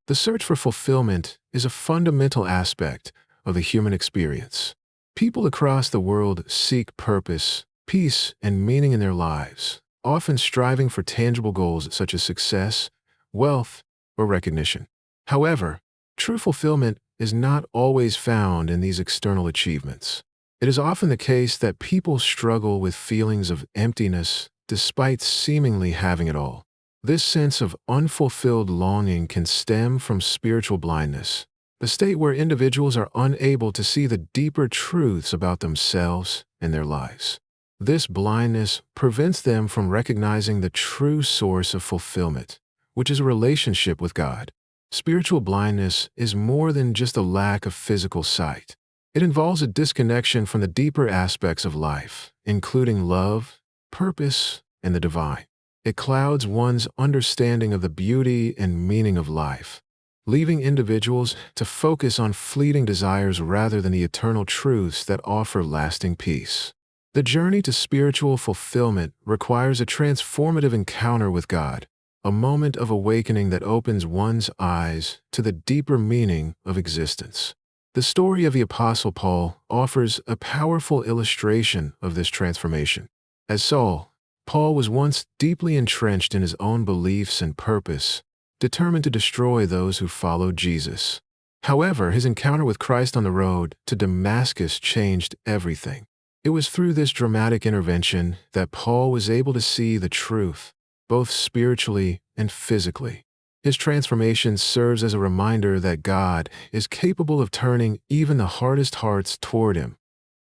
The search for fulfillment is a fundamental aspect of the human experience. People across the world seek purpose, peace, and meaning in their lives, often striving for tangible goals such as success, wealth, or recognition. However, true fulfillment is not always found in these external achievements. It is often the case that people struggle with feelings of emptiness despite seemingly having it all. This sense of unfulfilled longing can stem from spiritual blindness, the state where individuals are unable to see the deeper truths about themselves and their lives. This blindness prevents them from recognizing the true source of fulfillment, which is a relationship with God. Spiritual blindness is more than just a lack of physical sight. It involves a disconnection from the deeper aspects of life, including love, purpose, and the divine. It clouds one's understanding of the beauty and meaning of life, leaving individuals to focus on fleeting desires rather than the eternal truths that offer lasting peace. The journey to spiritual fulfillment requires a transformative encounter with God, a moment of awakening that opens one's eyes to the deeper meaning of existence. The story of the Apostle Paul offers a powerful illustration of this transformation. As Saul, Paul was once deeply entrenched in his own beliefs and purpose, determined to destroy those who followed Jesus. However, his encounter with Christ on the road to Damascus changed everything. It was through this dramatic intervention that Paul was able to see the truth, both spiritually and physically. His transformation serves as a reminder that God is capable of turning even the hardest hearts toward Him,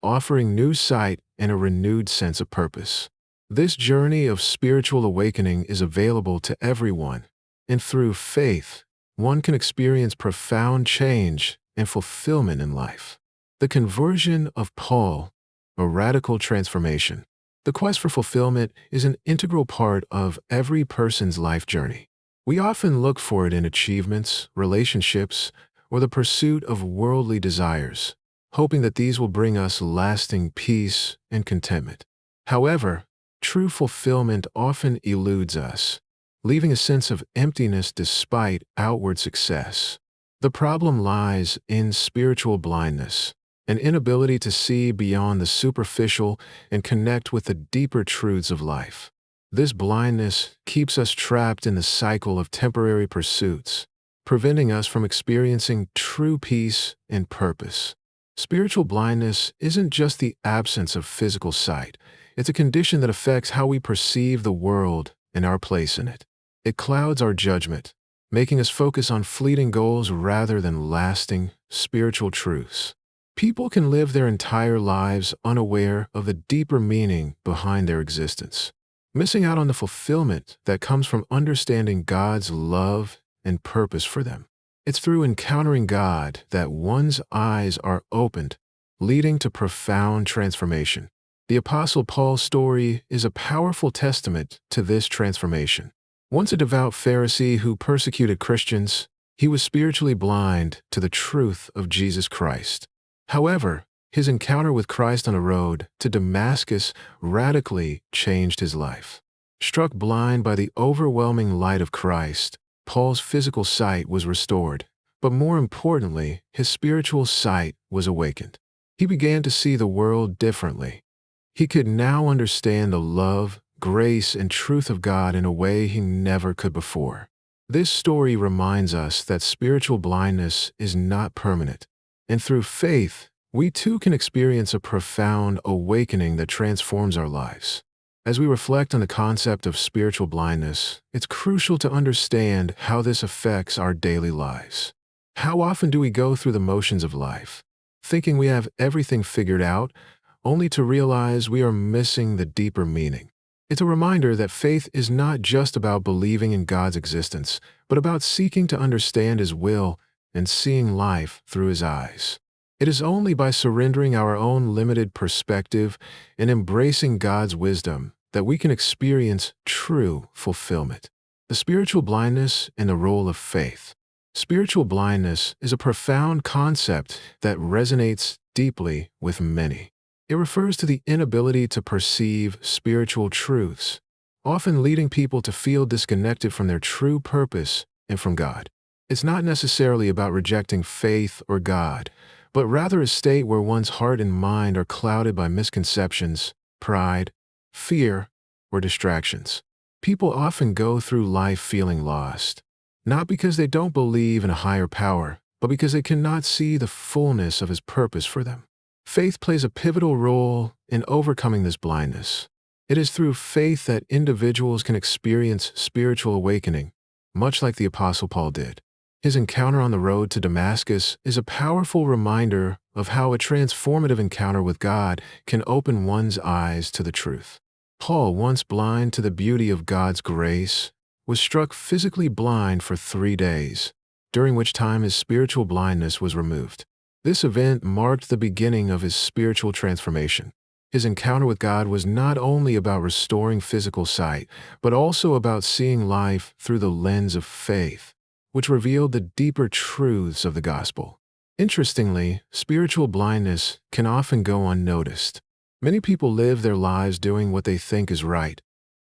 offering new sight and a renewed sense of purpose. This journey of spiritual awakening is available to everyone, and through faith, one can experience profound change and fulfillment in life. The conversion of Paul, a radical transformation. The quest for fulfillment is an integral part of every person's life journey. We often look for it in achievements, relationships, or the pursuit of worldly desires, hoping that these will bring us lasting peace and contentment. However, true fulfillment often eludes us, leaving a sense of emptiness despite outward success. The problem lies in spiritual blindness, an inability to see beyond the superficial and connect with the deeper truths of life. This blindness keeps us trapped in the cycle of temporary pursuits, preventing us from experiencing true peace and purpose. Spiritual blindness isn't just the absence of physical sight. It's a condition that affects how we perceive the world and our place in it. It clouds our judgment, making us focus on fleeting goals rather than lasting spiritual truths. People can live their entire lives unaware of the deeper meaning behind their existence, missing out on the fulfillment that comes from understanding God's love and purpose for them. It's through encountering God that one's eyes are opened, leading to profound transformation. The Apostle Paul's story is a powerful testament to this transformation. Once a devout Pharisee who persecuted Christians, he was spiritually blind to the truth of Jesus Christ. However, his encounter with Christ on the road to Damascus radically changed his life. Struck blind by the overwhelming light of Christ, Paul's physical sight was restored, but more importantly, his spiritual sight was awakened. He began to see the world differently. He could now understand the love, grace, and truth of God in a way he never could before. This story reminds us that spiritual blindness is not permanent, and through faith, we too can experience a profound awakening that transforms our lives. As we reflect on the concept of spiritual blindness, it's crucial to understand how this affects our daily lives. How often do we go through the motions of life, thinking we have everything figured out, only to realize we are missing the deeper meaning? It's a reminder that faith is not just about believing in God's existence, but about seeking to understand His will and seeing life through His eyes. It is only by surrendering our own limited perspective and embracing God's wisdom that we can experience true fulfillment. The spiritual blindness and the role of faith. Spiritual blindness is a profound concept that resonates deeply with many. It refers to the inability to perceive spiritual truths, often leading people to feel disconnected from their true purpose and from God. It's not necessarily about rejecting faith or God, but rather a state where one's heart and mind are clouded by misconceptions, pride, fear, or distractions. People often go through life feeling lost, not because they don't believe in a higher power, but because they cannot see the fullness of His purpose for them. Faith plays a pivotal role in overcoming this blindness. It is through faith that individuals can experience spiritual awakening, much like the Apostle Paul did. His encounter on the road to Damascus is a powerful reminder of how a transformative encounter with God can open one's eyes to the truth. Paul, once blind to the beauty of God's grace, was struck physically blind for 3 days, during which time his spiritual blindness was removed. This event marked the beginning of his spiritual transformation. His encounter with God was not only about restoring physical sight, but also about seeing life through the lens of faith, which revealed the deeper truths of the gospel. Interestingly, spiritual blindness can often go unnoticed. Many people live their lives doing what they think is right,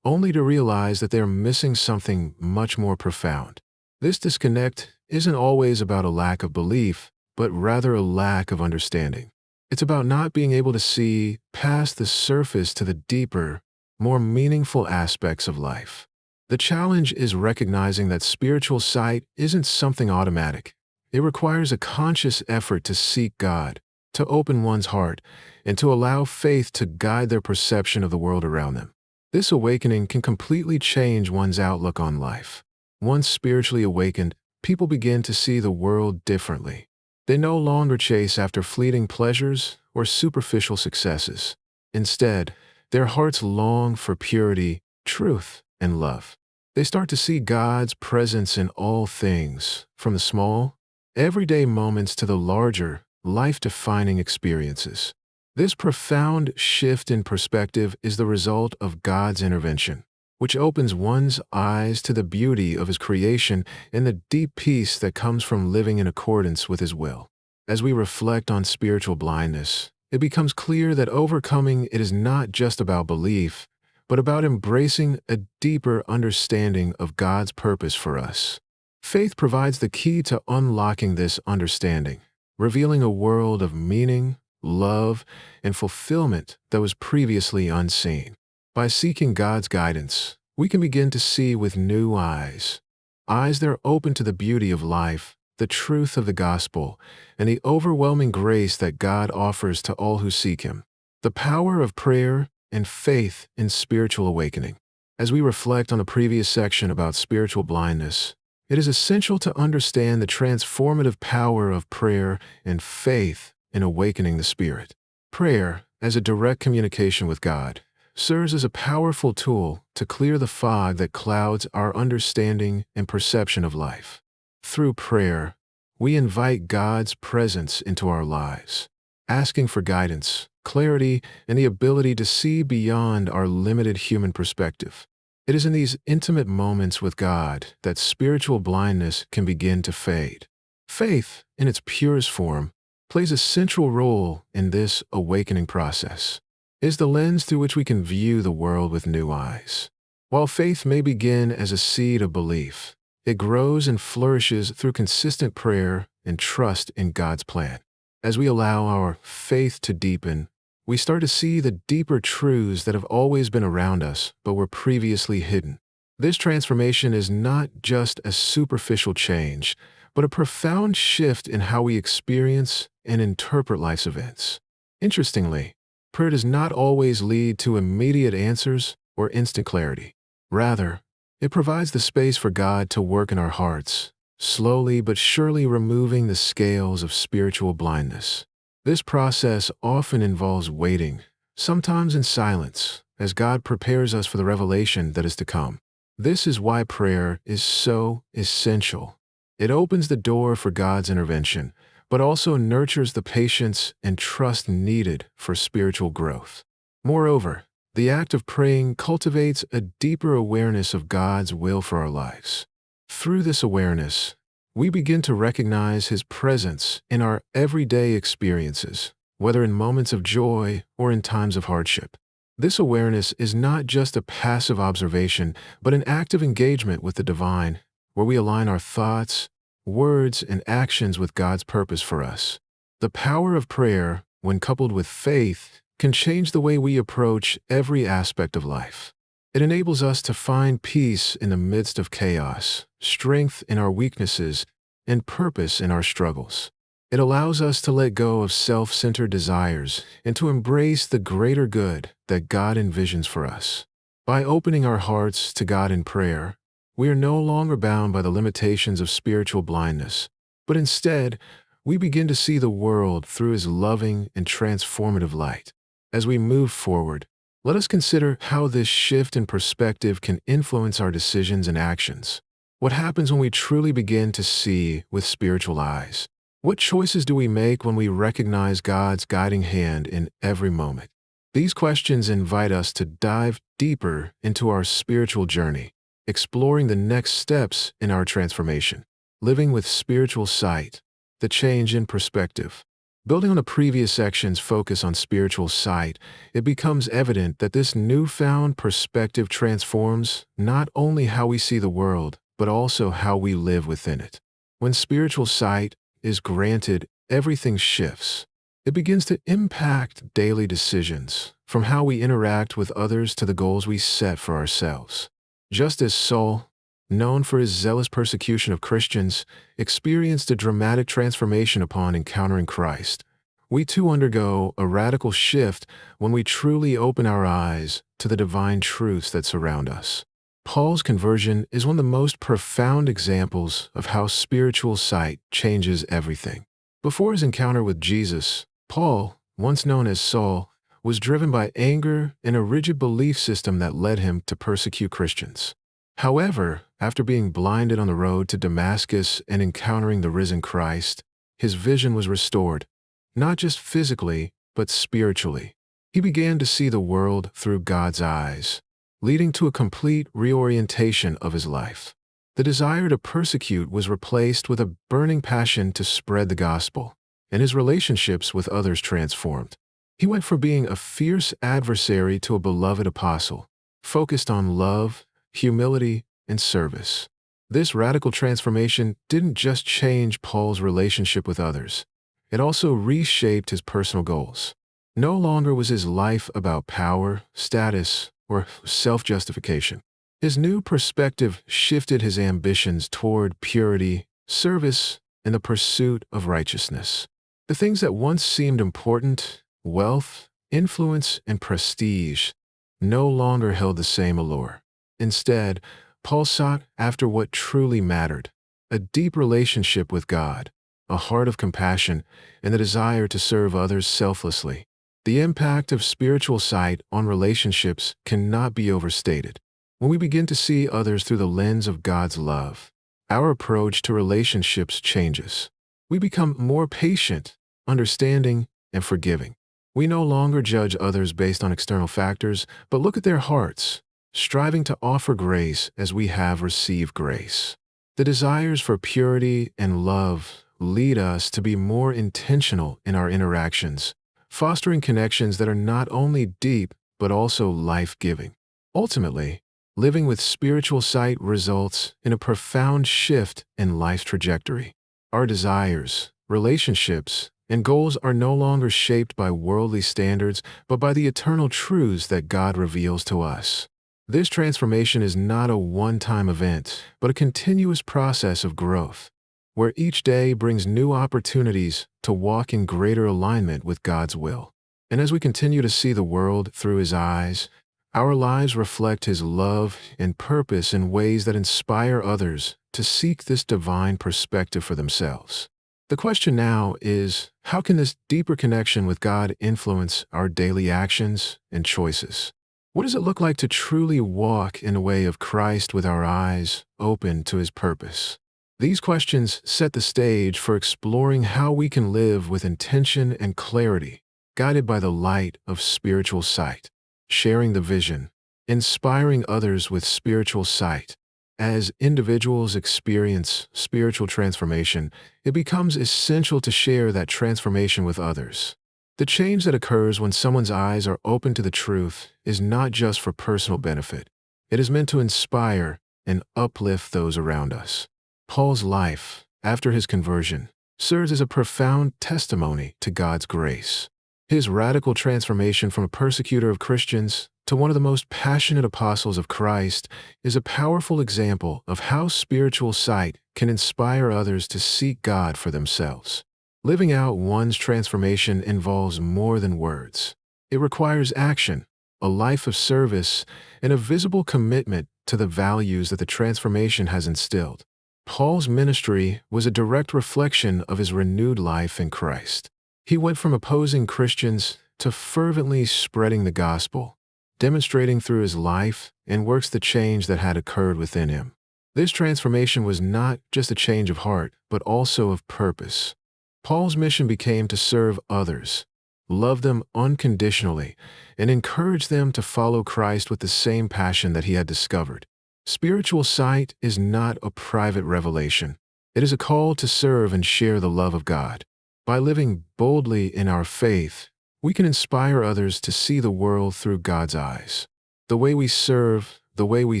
only to realize that they are missing something much more profound. This disconnect isn't always about a lack of belief, but rather a lack of understanding. It's about not being able to see past the surface to the deeper, more meaningful aspects of life. The challenge is recognizing that spiritual sight isn't something automatic. It requires a conscious effort to seek God, to open one's heart, and to allow faith to guide their perception of the world around them. This awakening can completely change one's outlook on life. Once spiritually awakened, people begin to see the world differently. They no longer chase after fleeting pleasures or superficial successes. Instead, their hearts long for purity, truth, and love. They start to see God's presence in all things, from the small, everyday moments to the larger, life-defining experiences. This profound shift in perspective is the result of God's intervention, which opens one's eyes to the beauty of His creation and the deep peace that comes from living in accordance with His will. As we reflect on spiritual blindness, it becomes clear that overcoming it is not just about belief, but about embracing a deeper understanding of God's purpose for us. Faith provides the key to unlocking this understanding, revealing a world of meaning, love, and fulfillment that was previously unseen. By seeking God's guidance, we can begin to see with new eyes that are open to the beauty of life, the truth of the gospel, and the overwhelming grace that God offers to all who seek Him. The power of prayer and faith in spiritual awakening. As we reflect on the previous section about spiritual blindness, it is essential to understand the transformative power of prayer and faith in awakening the spirit. Prayer, as a direct communication with God, serves as a powerful tool to clear the fog that clouds our understanding and perception of life. Through prayer, we invite God's presence into our lives, asking for guidance, clarity, and the ability to see beyond our limited human perspective. It is in these intimate moments with God that spiritual blindness can begin to fade. Faith, in its purest form, plays a central role in this awakening process. It is the lens through which we can view the world with new eyes. While faith may begin as a seed of belief, it grows and flourishes through consistent prayer and trust in God's plan. As we allow our faith to deepen, we start to see the deeper truths that have always been around us but were previously hidden. This transformation is not just a superficial change, but a profound shift in how we experience and interpret life's events. Interestingly, prayer does not always lead to immediate answers or instant clarity. Rather, it provides the space for God to work in our hearts, slowly but surely removing the scales of spiritual blindness. This process often involves waiting, sometimes in silence, as God prepares us for the revelation that is to come. This is why prayer is so essential. It opens the door for God's intervention, but also nurtures the patience and trust needed for spiritual growth. Moreover, the act of praying cultivates a deeper awareness of God's will for our lives. Through this awareness, we begin to recognize His presence in our everyday experiences, whether in moments of joy or in times of hardship. This awareness is not just a passive observation, but an active engagement with the divine, where we align our thoughts, words, and actions with God's purpose for us. The power of prayer, when coupled with faith, can change the way we approach every aspect of life. It enables us to find peace in the midst of chaos, strength in our weaknesses, and purpose in our struggles. It allows us to let go of self-centered desires and to embrace the greater good that God envisions for us. By opening our hearts to God in prayer, we are no longer bound by the limitations of spiritual blindness, but instead, we begin to see the world through His loving and transformative light. As we move forward, let us consider how this shift in perspective can influence our decisions and actions. What happens when we truly begin to see with spiritual eyes? What choices do we make when we recognize God's guiding hand in every moment? These questions invite us to dive deeper into our spiritual journey, exploring the next steps in our transformation. Living with spiritual sight, the change in perspective. Building on the previous section's focus on spiritual sight, it becomes evident that this newfound perspective transforms not only how we see the world, but also how we live within it. When spiritual sight is granted, everything shifts. It begins to impact daily decisions, from how we interact with others to the goals we set for ourselves. Just as Saul, known for his zealous persecution of Christians, experienced a dramatic transformation upon encountering Christ, we too undergo a radical shift when we truly open our eyes to the divine truths that surround us. Paul's conversion is one of the most profound examples of how spiritual sight changes everything. Before his encounter with Jesus, Paul, once known as Saul, was driven by anger and a rigid belief system that led him to persecute Christians. However, after being blinded on the road to Damascus and encountering the risen Christ, his vision was restored, not just physically, but spiritually. He began to see the world through God's eyes, leading to a complete reorientation of his life. The desire to persecute was replaced with a burning passion to spread the gospel, and his relationships with others transformed. He went from being a fierce adversary to a beloved apostle, focused on love, humility, and service. This radical transformation didn't just change Paul's relationship with others, it also reshaped his personal goals. No longer was his life about power, status, or self-justification. His new perspective shifted his ambitions toward purity, service, and the pursuit of righteousness. The things that once seemed important, wealth, influence, and prestige, no longer held the same allure. Instead, Paul sought after what truly mattered: a deep relationship with God, a heart of compassion, and the desire to serve others selflessly. The impact of spiritual sight on relationships cannot be overstated. When we begin to see others through the lens of God's love, our approach to relationships changes. We become more patient, understanding, and forgiving. We no longer judge others based on external factors, but look at their hearts, striving to offer grace as we have received grace. The desires for purity and love lead us to be more intentional in our interactions, fostering connections that are not only deep, but also life-giving. Ultimately, living with spiritual sight results in a profound shift in life's trajectory. Our desires, relationships, and goals are no longer shaped by worldly standards, but by the eternal truths that God reveals to us. This transformation is not a one-time event, but a continuous process of growth, where each day brings new opportunities to walk in greater alignment with God's will. And as we continue to see the world through His eyes, our lives reflect His love and purpose in ways that inspire others to seek this divine perspective for themselves. The question now is, how can this deeper connection with God influence our daily actions and choices? What does it look like to truly walk in the way of Christ with our eyes open to His purpose? These questions set the stage for exploring how we can live with intention and clarity, guided by the light of spiritual sight, sharing the vision, inspiring others with spiritual sight. As individuals experience spiritual transformation, it becomes essential to share that transformation with others. The change that occurs when someone's eyes are open to the truth is not just for personal benefit. It is meant to inspire and uplift those around us. Paul's life, after his conversion serves as a profound testimony to God's grace. His radical transformation from a persecutor of Christians to one of the most passionate apostles of Christ is a powerful example of how spiritual sight can inspire others to seek God for themselves. Living out one's transformation involves more than words. It requires action, a life of service, and a visible commitment to the values that the transformation has instilled. Paul's ministry was a direct reflection of his renewed life in Christ. He went from opposing Christians to fervently spreading the gospel, demonstrating through his life and works the change that had occurred within him. This transformation was not just a change of heart, but also of purpose. Paul's mission became to serve others, love them unconditionally, and encourage them to follow Christ with the same passion that he had discovered. Spiritual sight is not a private revelation. It is a call to serve and share the love of God. By living boldly in our faith, we can inspire others to see the world through God's eyes. The way we serve, the way we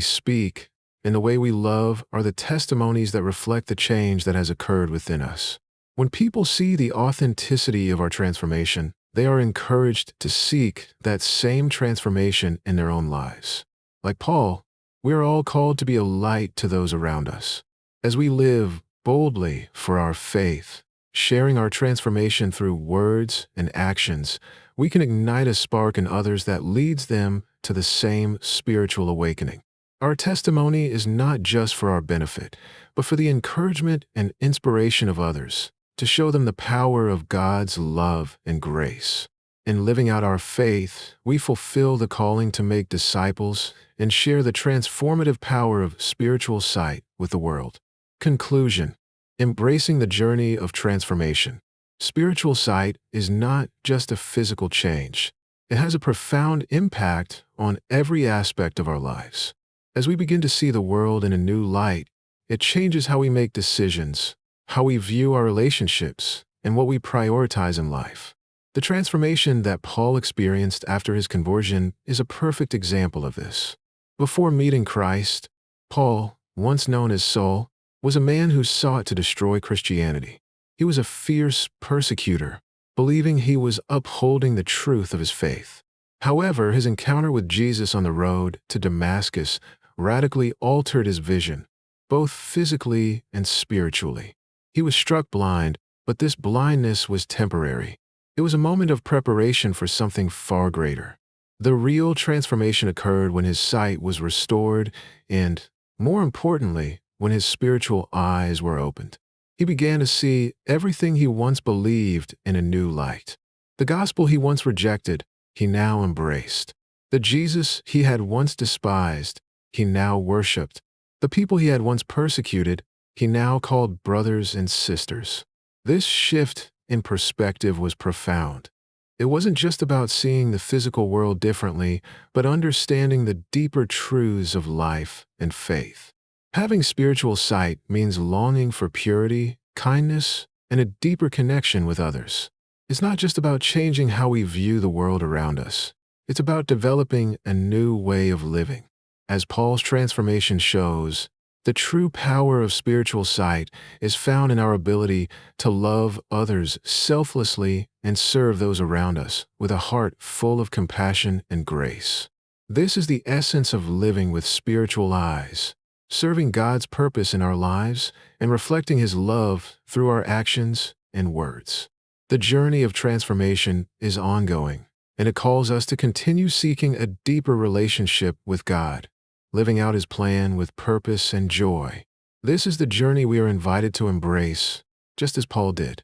speak, and the way we love are the testimonies that reflect the change that has occurred within us. When people see the authenticity of our transformation, they are encouraged to seek that same transformation in their own lives. Like Paul, we are all called to be a light to those around us. As we live boldly for our faith, sharing our transformation through words and actions, we can ignite a spark in others that leads them to the same spiritual awakening. Our testimony is not just for our benefit, but for the encouragement and inspiration of others, to show them the power of God's love and grace. In living out our faith, we fulfill the calling to make disciples and share the transformative power of spiritual sight with the world. Conclusion: embracing the journey of transformation. Spiritual sight is not just a physical change. It has a profound impact on every aspect of our lives. As we begin to see the world in a new light, it changes how we make decisions, how we view our relationships, and what we prioritize in life. The transformation that Paul experienced after his conversion is a perfect example of this. Before meeting Christ, Paul, once known as Saul, was a man who sought to destroy Christianity. He was a fierce persecutor, believing he was upholding the truth of his faith. However, his encounter with Jesus on the road to Damascus radically altered his vision, both physically and spiritually. He was struck blind, but this blindness was temporary. It was a moment of preparation for something far greater. The real transformation occurred when his sight was restored and, more importantly, when his spiritual eyes were opened. He began to see everything he once believed in a new light. The gospel he once rejected, he now embraced. The Jesus he had once despised, he now worshipped. The people he had once persecuted, he now called brothers and sisters. This shift in perspective was profound. It wasn't just about seeing the physical world differently, but understanding the deeper truths of life and faith. Having spiritual sight means longing for purity, kindness, and a deeper connection with others. It's not just about changing how we view the world around us. It's about developing a new way of living. As Paul's transformation shows, the true power of spiritual sight is found in our ability to love others selflessly and serve those around us with a heart full of compassion and grace. This is the essence of living with spiritual eyes, serving God's purpose in our lives and reflecting His love through our actions and words. The journey of transformation is ongoing, and it calls us to continue seeking a deeper relationship with God, living out His plan with purpose and joy. This is the journey we are invited to embrace, just as Paul did.